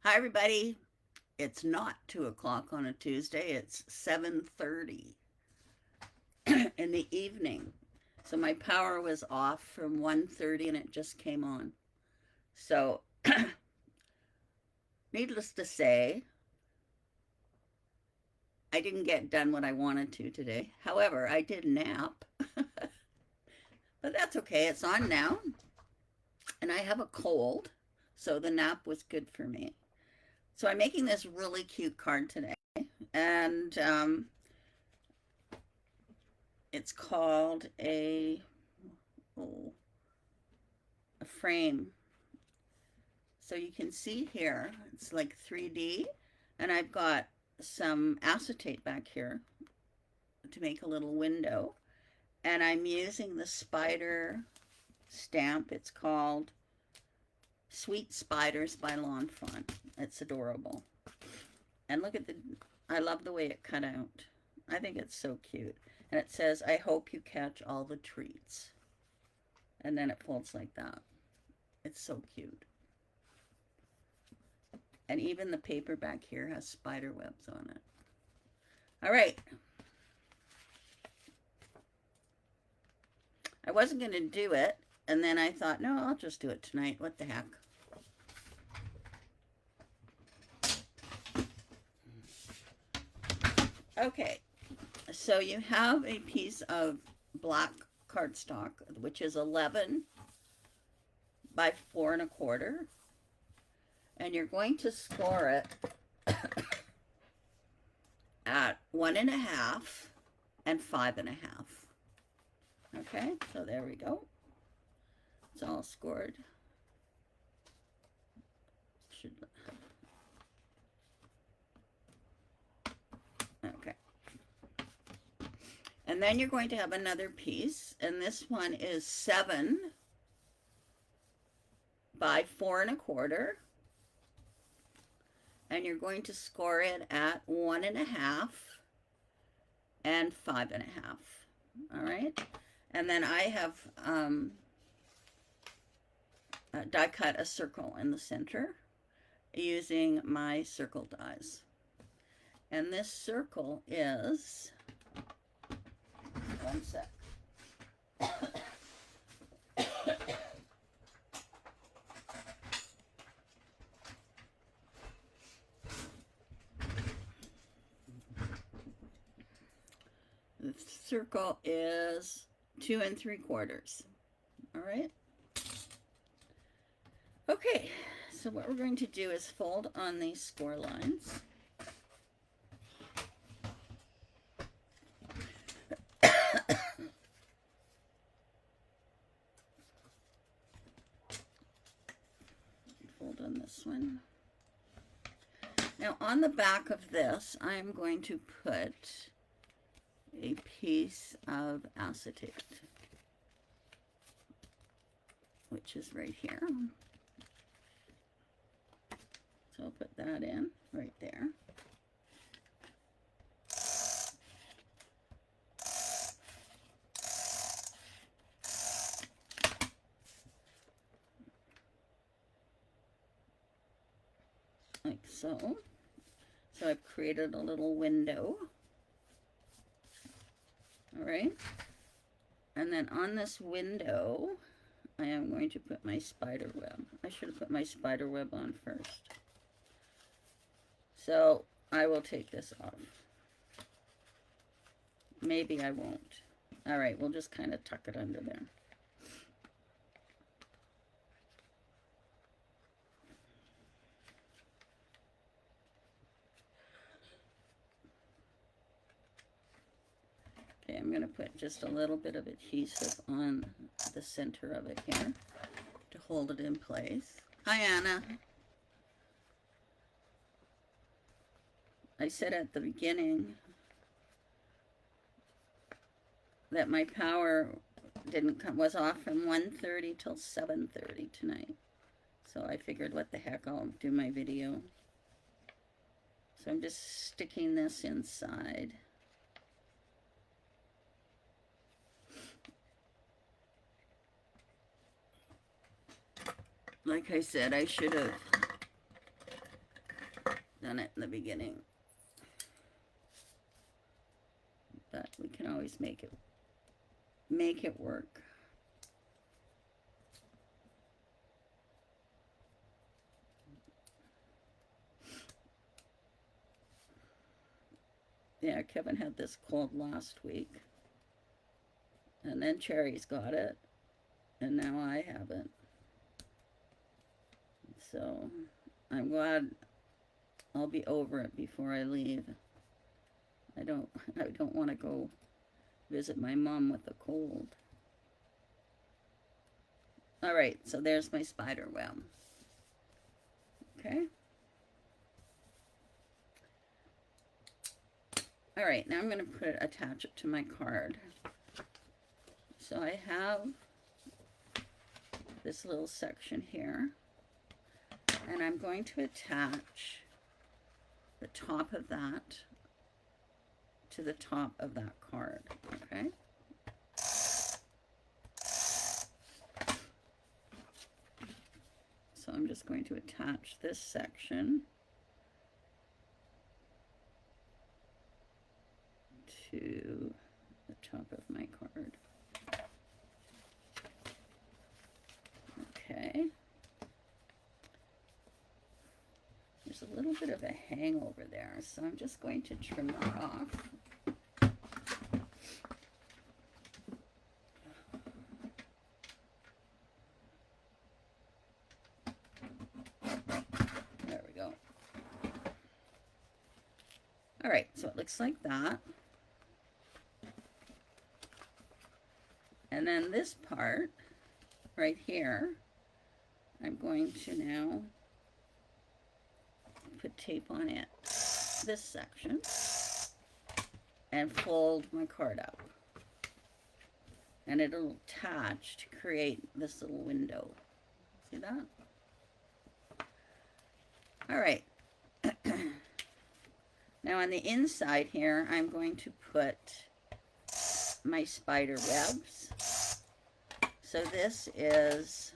Hi, everybody. It's not 2 o'clock on a Tuesday. It's 7:30 in the evening. So my power was off from 1:30 and it just came on. So needless to say, I didn't get done what I wanted to today. However, I did nap, but that's okay. It's on now. And I have a cold, so the nap was good for me. So I'm making this really cute card today. And it's called oh, a frame. So you can see here, it's like 3D, and I've got some acetate back here to make a little window. And I'm using the spider stamp. It's called Sweet Spiders by Lawn Fawn. It's adorable. And look at I love the way it cut out. I think it's so cute. And it says, I hope you catch all the treats. And then it folds like that. It's so cute. And even the paper back here has spider webs on it. All right. I wasn't going to do it, and then I thought, no, I'll just do it tonight. What the heck? Okay, so you have a piece of black cardstock, which is 11 by 4 1/4, and you're going to score it at 1.5 and 5.5. Okay, so there we go. It's all scored. Okay. And then you're going to have another piece, and this one is 7 by 4 1/4. And you're going to score it at 1.5 and 5.5. All right. And then I have die cut a circle in the center using my circle dies. And this circle is, one sec. The circle is 2 3/4. All right. Okay, so what we're going to do is fold on these score lines. Fold on this one. Now on the back of this, I'm going to put a piece of acetate, which is right here. So I'll put that in right there. Like so. So I've created a little window. All right. And then on this window, I am going to put my spider web. I should have put my spider web on first. So I will take this off. Maybe I won't. All right, we'll just kind of tuck it under there. Okay, I'm going to put just a little bit of adhesive on the center of it here to hold it in place. Hi, Anna. I said at the beginning that my power was off from 1:30 till 7:30 tonight. So I figured, what the heck, I'll do my video. So I'm just sticking this inside. Like I said, I should have done it in the beginning. But we can always make it work. Yeah, Kevin had this cold last week. And then Cherry's got it. And now I haven't. So I'm glad I'll be over it before I leave. I don't want to go visit my mom with a cold. All right, so there's my spider web. Okay. All right, now I'm going to attach it to my card. So I have this little section here, and I'm going to attach the top of that to the top of that card, okay? So I'm just going to attach this section to the top of my card. Okay. There's a little bit of a hangover there, so I'm just going to trim that off. There we go. All right, so it looks like that. And then this part right here, I'm going to now put tape on it, this section, and fold my card up. And it'll attach to create this little window. See that? All right. Now on the inside here, I'm going to put my spider webs. So this is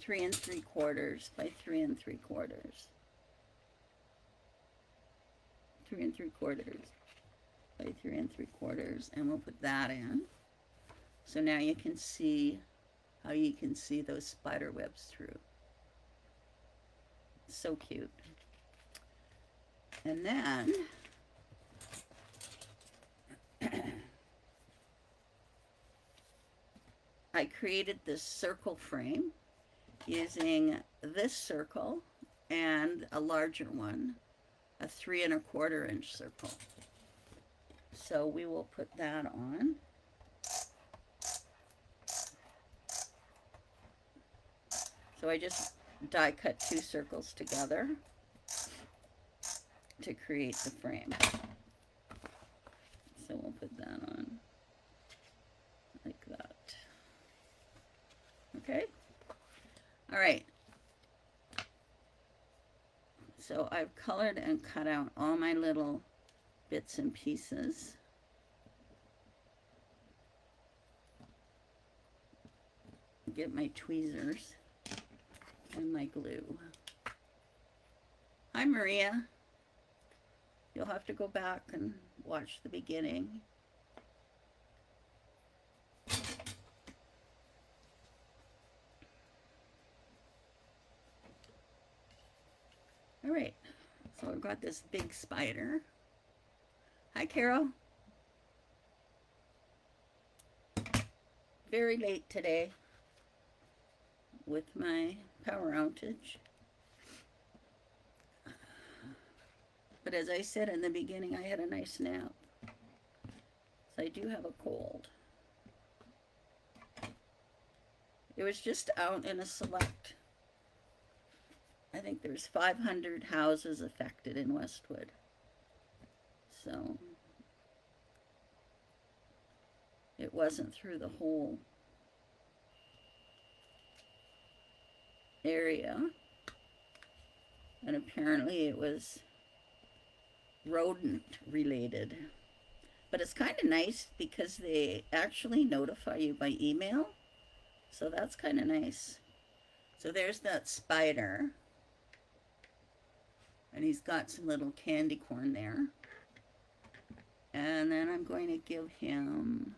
3 3/4 by 3 3/4. 3 3/4 by 3 3/4, and we'll put that in. So now you can see how you can see those spider webs through. So cute. And then I created this circle frame using this circle and a larger one, a 3 1/4 inch circle. So we will put that on. So I just die cut 2 circles together to create the frame. So we'll put that on like that. Okay. All right. So I've colored and cut out all my little bits and pieces. Get my tweezers and my glue. Hi, Maria. You'll have to go back and watch the beginning. All right, so I've got this big spider. Hi, Carol. Very late today with my power outage. But as I said in the beginning, I had a nice nap. So I do have a cold. It was just out in a select, I think there's 500 houses affected in Westwood. So it wasn't through the whole area. And apparently it was rodent related. But it's kind of nice because they actually notify you by email. So that's kind of nice. So there's that spider. And he's got some little candy corn there. And then I'm going to give him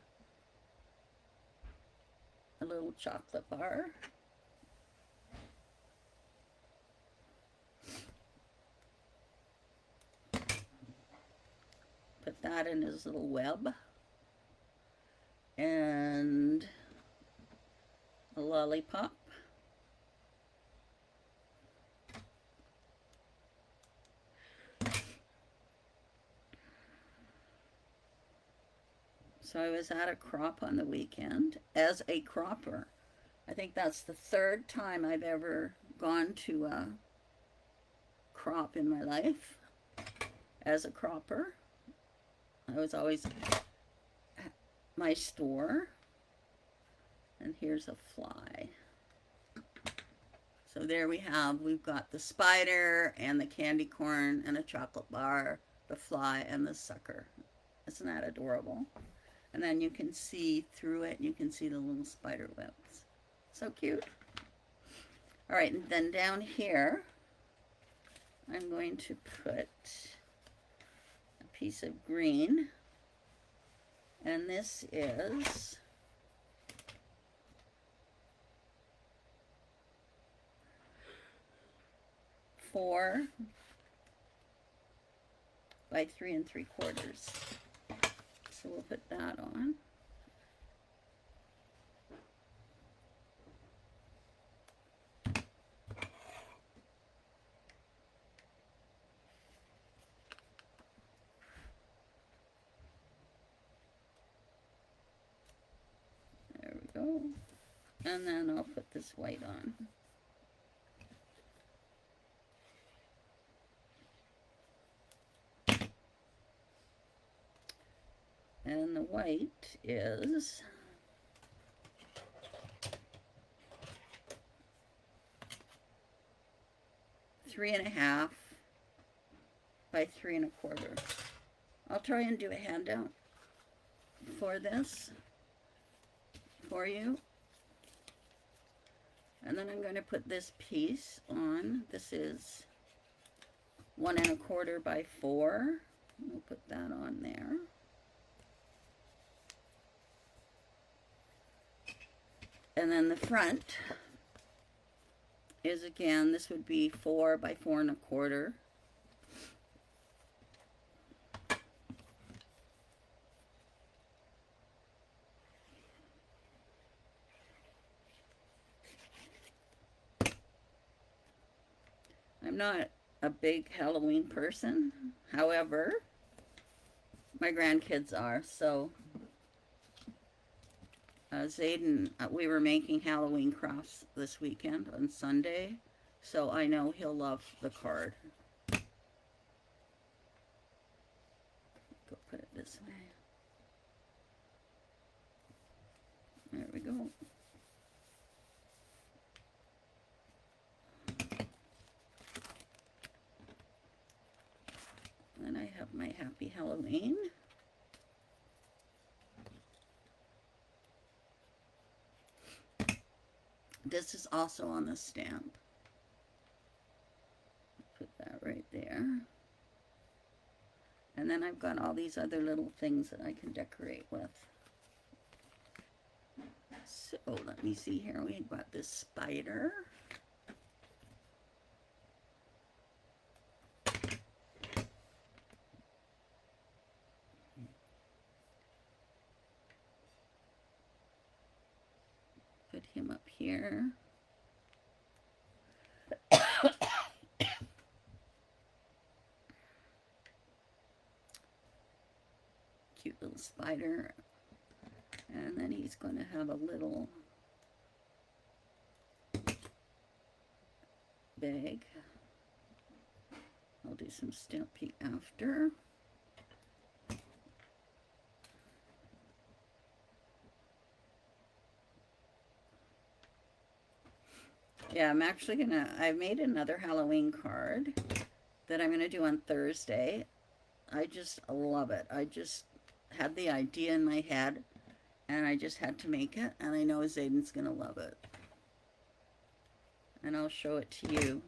a little chocolate bar. Put that in his little web. And a lollipop. So I was at a crop on the weekend as a cropper. I think that's the third time I've ever gone to a crop in my life as a cropper. I was always at my store. And here's a fly. So there we've got the spider and the candy corn and a chocolate bar, the fly and the sucker. Isn't that adorable? And then you can see through it, you can see the little spider webs. So cute. All right, and then down here, I'm going to put a piece of green. And this is four by 3 3/4. So we'll put that on. There we go. And then I'll put this white on. And the white is three and a half by 3 1/4. I'll try and do a handout for this for you. And then I'm going to put this piece on. This is 1 1/4 by 4. We'll put that on there. And then the front is, again, this would be 4 by 4 1/4. I'm not a big Halloween person. However, my grandkids are, so Zayden, we were making Halloween crafts this weekend on Sunday, so I know he'll love the card. Go put it this way. There we go. Then I have my Happy Halloween. This is also on the stamp. Put that right there. And then I've got all these other little things that I can decorate with. So let me see here. We've got this spider. Put him up here. Cute little spider. And then he's going to have a little bag. I'll do some stamping after. Yeah, I'm actually gonna, I made another Halloween card that I'm gonna do on Thursday. I just love it. I just had the idea in my head and I just had to make it, and I know Zayden's gonna love it. And I'll show it to you.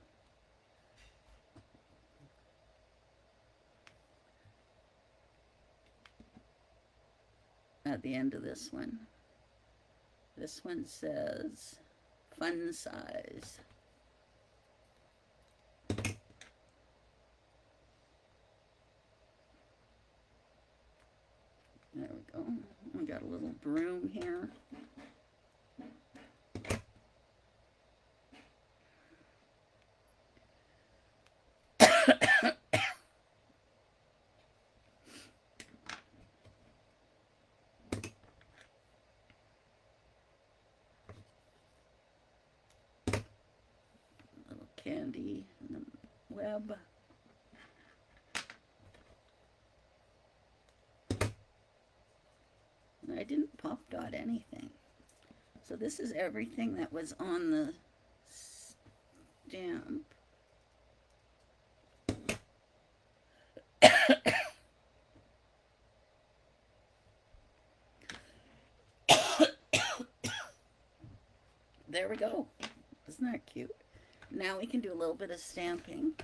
at the end of this one. This one says fun size. There we go. We got a little broom here. Little candy in the web. I didn't pop dot anything. So this is everything that was on the stamp. There we go. Isn't that cute? Now we can do a little bit of stamping.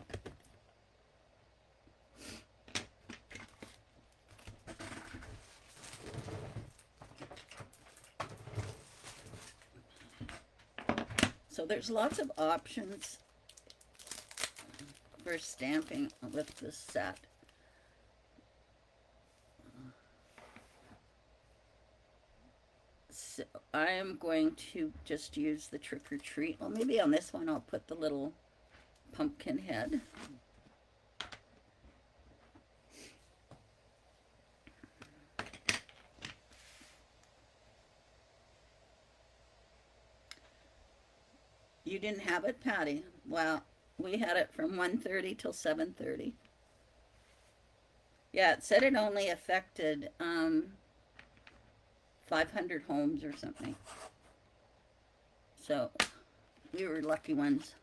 So there's lots of options for stamping with this set. So I am going to just use the trick or treat. Well, maybe on this one I'll put the little pumpkin head. You didn't have it, Patty? Well, we had it from 1:30 till 7:30. Yeah, it said it only affected 500 homes or something. So we were lucky ones.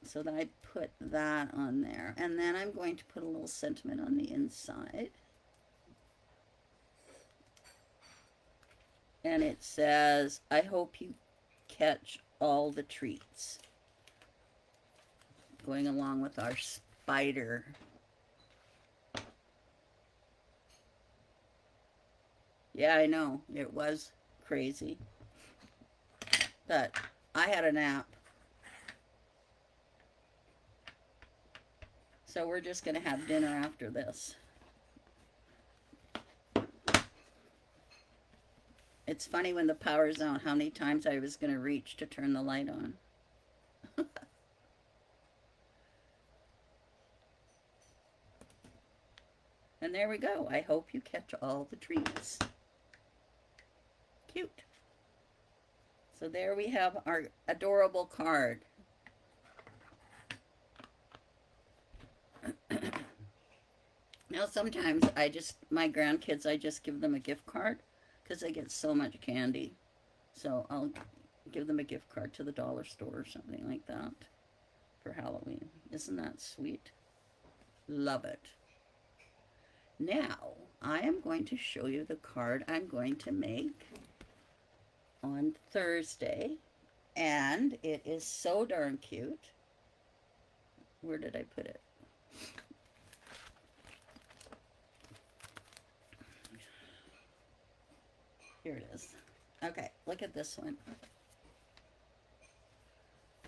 So then I put that on there. And then I'm going to put a little sentiment on the inside. And it says, I hope you catch all the treats. Going along with our spider. Yeah, I know. It was crazy. But I had a nap. So we're just going to have dinner after this. It's funny when the power's on how many times I was going to reach to turn the light on. And there we go. I hope you catch all the treats. Cute. So there we have our adorable card. Now sometimes my grandkids, I just give them a gift card because they get so much candy. So I'll give them a gift card to the dollar store or something like that for Halloween. Isn't that sweet? Love it. Now, I am going to show you the card I'm going to make on Thursday. And it is so darn cute. Where did I put it? Here it is. Okay, look at this one.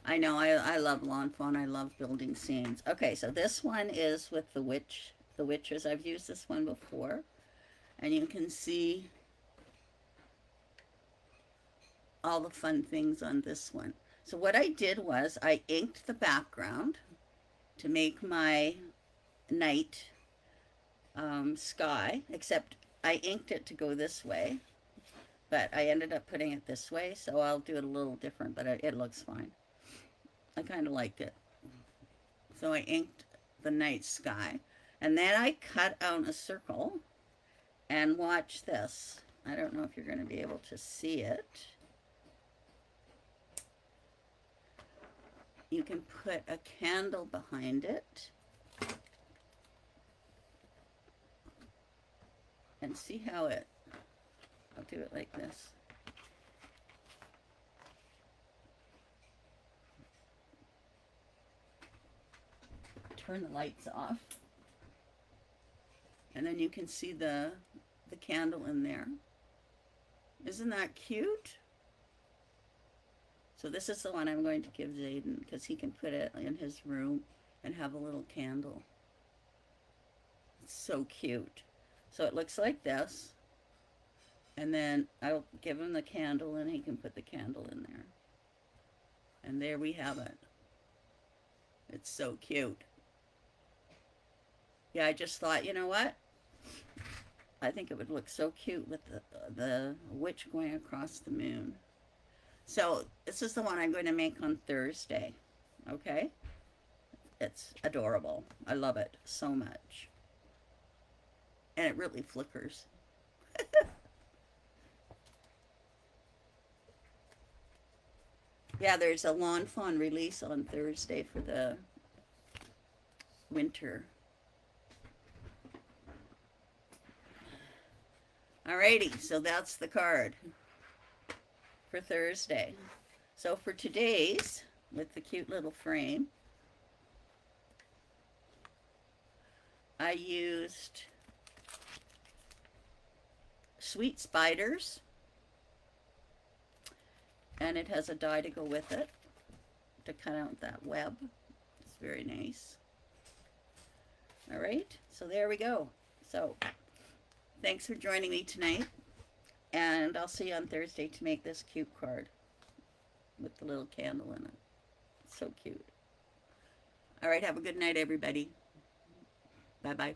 I know, I love Lawn Fawn. I love building scenes. Okay, so this one is with the witches. I've used this one before. And you can see all the fun things on this one. So what I did was I inked the background to make my night sky, except I inked it to go this way. But I ended up putting it this way, so I'll do it a little different, but it looks fine. I kind of like it. So I inked the night sky. And then I cut out a circle. And watch this. I don't know if you're going to be able to see it. You can put a candle behind it. And see how I'll do it like this. Turn the lights off. And then you can see the the candle in there. Isn't that cute? So this is the one I'm going to give Zayden because he can put it in his room and have a little candle. It's so cute. So it looks like this. And then I'll give him the candle and he can put the candle in there. And there we have it. It's so cute. Yeah, I just thought, you know what? I think it would look so cute with the witch going across the moon. So this is the one I'm going to make on Thursday. Okay? It's adorable. I love it so much. And it really flickers. Yeah, there's a Lawn Fawn release on Thursday for the winter. Alrighty, so that's the card for Thursday. So for today's, with the cute little frame, I used Sweet Spiders, and it has a die to go with it to cut out that web. It's very nice. All right, so there we go. So thanks for joining me tonight, and I'll see you on Thursday to make this cute card with the little candle in it. It's so cute. All right, have a good night, everybody. Bye-bye.